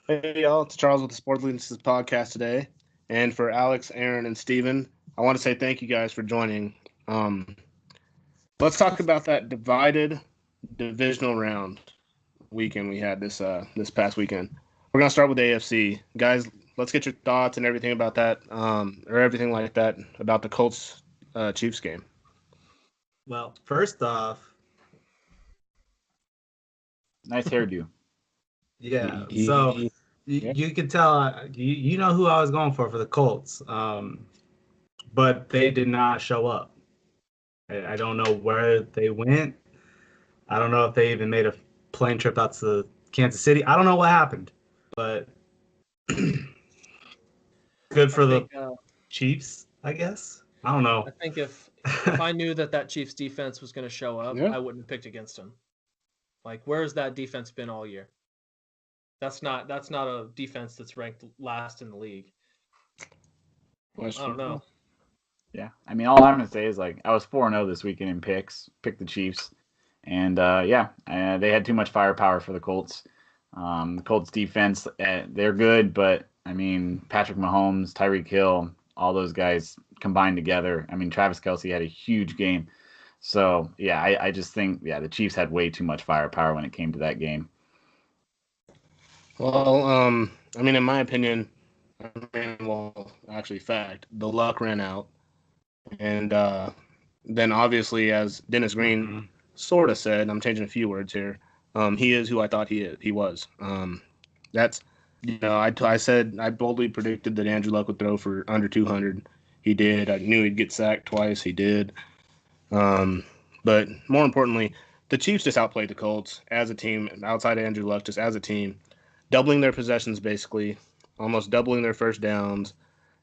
Hey y'all, it's Charles with the Sports Leaders podcast today. And for Alex, Aaron, and Steven, I want to say thank you guys for joining. Um, let's talk about that divided divisional round weekend we had this past weekend. We're gonna start with the AFC. Guys, let's get your thoughts and everything about that, or everything like that about the Colts Chiefs game. Well, first off, Nice hairdo. yeah. So you could tell you know who I was going for the Colts, but they did not show up. I don't know where they went. I don't know if they even made a plane trip out to Kansas City. I don't know what happened, but good for the Chiefs, I guess. I don't know. I think if I knew that Chiefs defense was going to show up, I wouldn't have picked against them. Like, where's that defense been all year? That's not a defense that's ranked last in the league. I don't know. Yeah, I mean, all I'm gonna say is I was 4-0 this weekend in picks. Picked the Chiefs, and they had too much firepower for the Colts. The Colts defense, they're good, but I mean, Patrick Mahomes, Tyreek Hill, all those guys combined together. I mean, Travis Kelce had a huge game. So yeah, I just think the Chiefs had way too much firepower when it came to that game. Well, I mean, in my opinion, fact, the luck ran out. And then obviously, as Dennis Green sort of said, I'm changing a few words here. He is who I thought he was. That's, I said I boldly predicted that Andrew Luck would throw for under 200. He did. I knew he'd get sacked twice. He did. But more importantly, the Chiefs just outplayed the Colts as a team, outside of Andrew Luck, just as a team, doubling their possessions basically, almost doubling their first downs,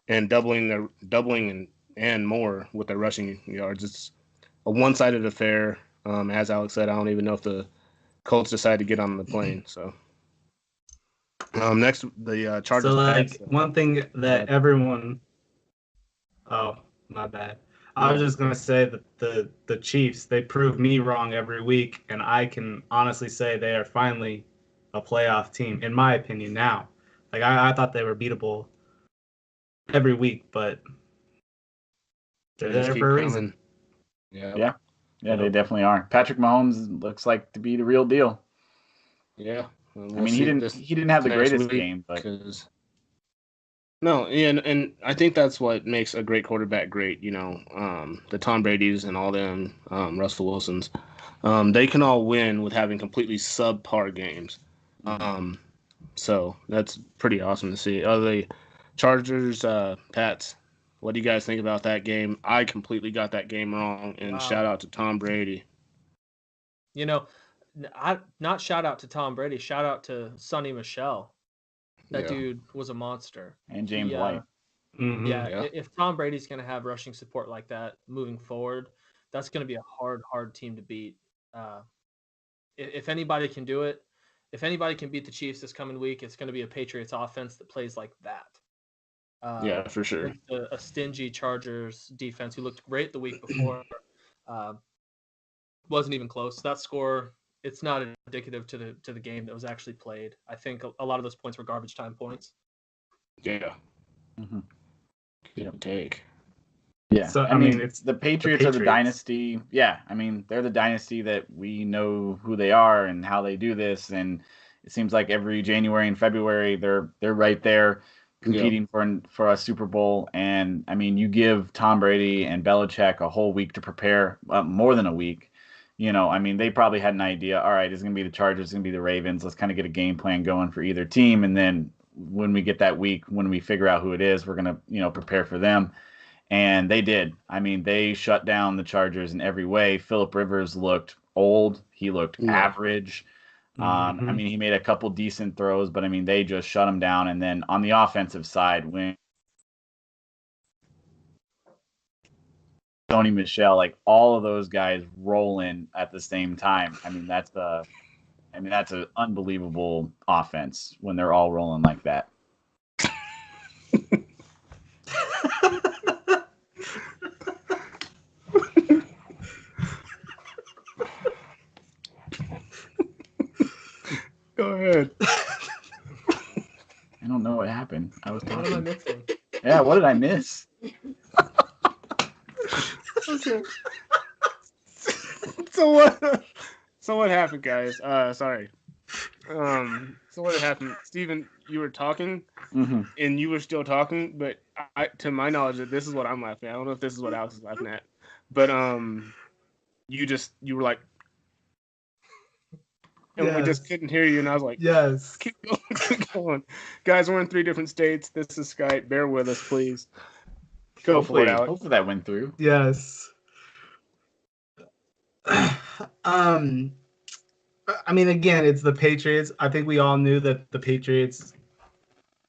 and doubling and more with their rushing yards. It's a one-sided affair. As Alex said, I don't even know if the Colts decided to get on the plane. So next, the Chargers. So one thing that everyone. Oh, my bad. I was just gonna say that the Chiefs, they prove me wrong every week, and I can honestly say they are finally a playoff team, in my opinion. Now, I thought they were beatable every week, but they're there for a reason. Yeah, they definitely are. Patrick Mahomes looks like to be the real deal. Yeah, I mean, he didn't have the greatest game, but no, and I think that's what makes a great quarterback great. The Tom Brady's and all them, Russell Wilsons, they can all win with having completely subpar games. So that's pretty awesome to see. The Chargers, Pats. What do you guys think about that game? I completely got that game wrong, and shout out to Tom Brady. Not shout out to Tom Brady. Shout out to Sonny Michel. That dude was a monster. And James White. If Tom Brady's going to have rushing support like that moving forward, that's going to be a hard team to beat. If anybody can do it, if anybody can beat the Chiefs this coming week, it's going to be a Patriots offense that plays like that. For sure. A stingy Chargers defense who looked great the week before. Wasn't even close. That score, it's not indicative to the game that was actually played. I think a lot of those points were garbage time points. Yeah. Good take. Yeah. So I mean, it's the Patriots are the dynasty. Yeah. I mean, they're the dynasty that we know who they are and how they do this. And it seems like every January and February they're right there competing for a Super Bowl. And I mean, you give Tom Brady and Belichick a whole week to prepare, more than a week. I mean, they probably had an idea. All right, it's going to be the Chargers, it's going to be the Ravens. Let's kind of get a game plan going for either team. And then when we get that week, when we figure out who it is, we're going to, prepare for them. And they did. I mean, they shut down the Chargers in every way. Phillip Rivers looked old. He looked average. I mean, he made a couple decent throws, but I mean, they just shut him down. And then on the offensive side, when Tony Michel, all of those guys rolling at the same time. I mean, that's an unbelievable offense when they're all rolling like that. Go ahead. I don't know what happened. I was talking. What am I missing? Yeah, what did I miss? Okay. So what happened, guys? Sorry. So what happened? Steven, you were talking, and you were still talking, but to my knowledge, this is what I'm laughing at. I don't know if this is what Alex is laughing at, but you were like, and we just couldn't hear you, and I was like, yes, keep going, guys. We're in 3 different states. This is Skype. Bear with us, please. Go for it, Alex. Hopefully that went through. Yes. I mean, again, it's the Patriots. I think we all knew that the Patriots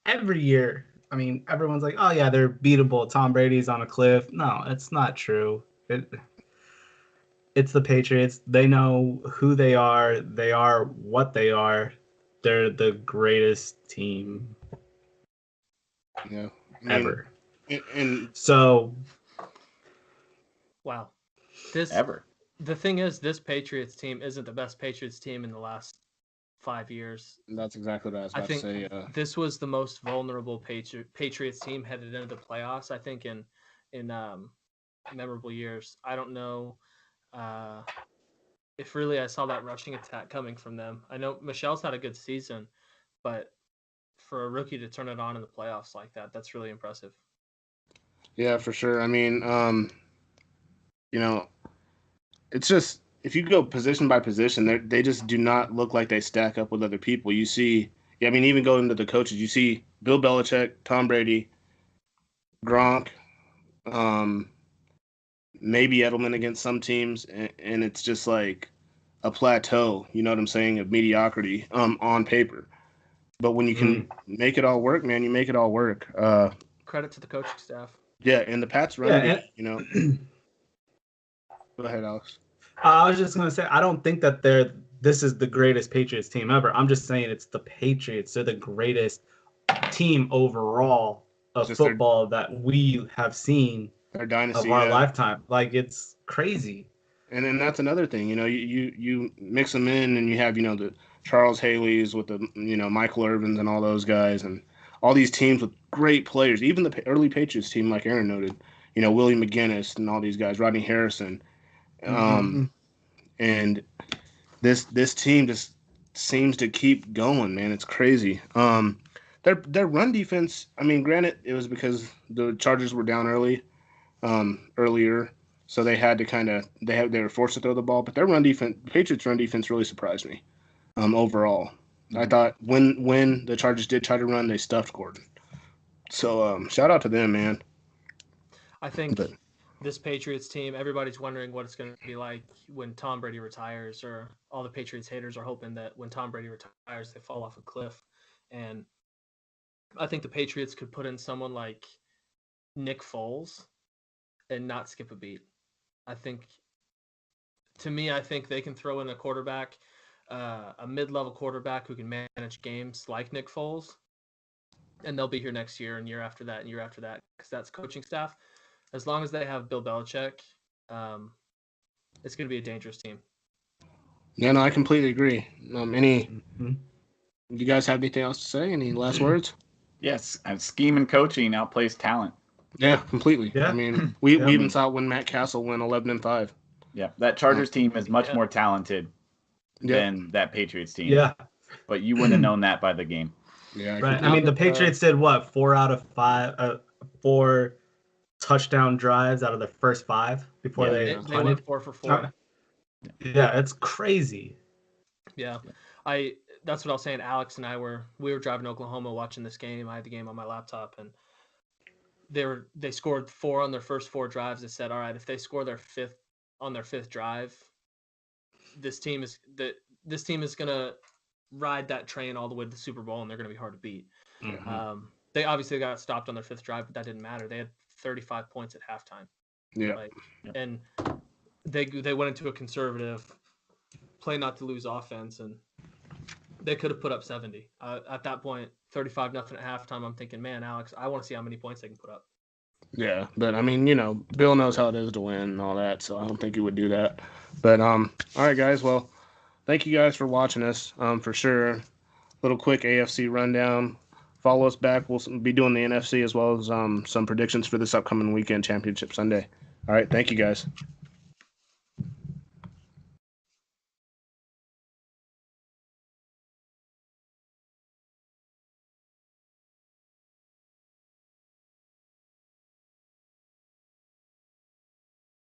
every year. I mean, everyone's like, "Oh yeah, they're beatable. Tom Brady's on a cliff." No, it's not true. It's the Patriots. They know who they are. They are what they are. They're the greatest team ever. And so, wow, the thing is, this Patriots team isn't the best Patriots team in the last 5 years. That's exactly what I was about to say. This was the most vulnerable Patriots team headed into the playoffs, I think, in memorable years. I don't know if really I saw that rushing attack coming from them. I know Michelle's had a good season, but for a rookie to turn it on in the playoffs like that, that's really impressive. Yeah, for sure. I mean, it's just if you go position by position, they just do not look like they stack up with other people. You see, I mean, even going to the coaches, you see Bill Belichick, Tom Brady, Gronk, maybe Edelman against some teams, and it's just like a plateau. You know what I'm saying, of mediocrity on paper. But when you can make it all work, man, you make it all work. Credit to the coaching staff. Yeah, and the Pats run, Go ahead, Alex. I was just going to say, I don't think that this is the greatest Patriots team ever. I'm just saying it's the Patriots. They're the greatest team overall of football that we have seen dynasty, of our lifetime. Like, it's crazy. And then that's another thing, you mix them in and you have, the Charles Haley's with the, Michael Irvins and all those guys and all these teams with great players, even the early Patriots team, like Aaron noted, Willie McGinnis and all these guys, Rodney Harrison. And this team just seems to keep going, man. It's crazy. Their run defense, I mean, granted, it was because the Chargers were down earlier, so they had to they were forced to throw the ball. But their Patriots run defense really surprised me. Overall, I thought when the Chargers did try to run, they stuffed Gordon. So shout out to them, man. I think this Patriots team, everybody's wondering what it's going to be like when Tom Brady retires, or all the Patriots haters are hoping that when Tom Brady retires, they fall off a cliff. And I think the Patriots could put in someone like Nick Foles and not skip a beat. I think they can throw in a quarterback, a mid-level quarterback who can manage games like Nick Foles, and they'll be here next year and year after that and year after that, because that's coaching staff. As long as they have Bill Belichick, it's going to be a dangerous team. Yeah, no, I completely agree. You guys have anything else to say? Any last words? Yes, scheme and coaching outplays talent. Yeah, completely. Yeah. I mean, we even saw it when Matt Castle went 11-5. Yeah, that Chargers team is much more talented than that Patriots team. Yeah, but you wouldn't have known that by the game. Yeah, right. I mean, the Patriots did what? 4 out of 5, 4 touchdown drives out of the first 5 before they went 4 for 4. Yeah, it's crazy. Yeah, that's what I was saying. Alex and I were driving to Oklahoma watching this game. I had the game on my laptop, and they scored 4 on their first 4 drives. They said, all right, if they score their 5th drive, this team is gonna ride that train all the way to the Super Bowl, and they're gonna be hard to beat. Mm-hmm. They obviously got stopped on their 5th drive, but that didn't matter. They had 35 points at halftime. Yeah. And they went into a conservative play not to lose offense, and they could have put up 70. At that point, 35-0 at halftime, I'm thinking, man, Alex, I want to see how many points they can put up. Yeah, but I mean, Bill knows how it is to win and all that, so I don't think he would do that. But all right, guys. Well, thank you guys for watching us. For sure, little quick AFC rundown. follow us back. We'll be doing the NFC as well as some predictions for this upcoming weekend, Championship Sunday. All right. Thank you, guys.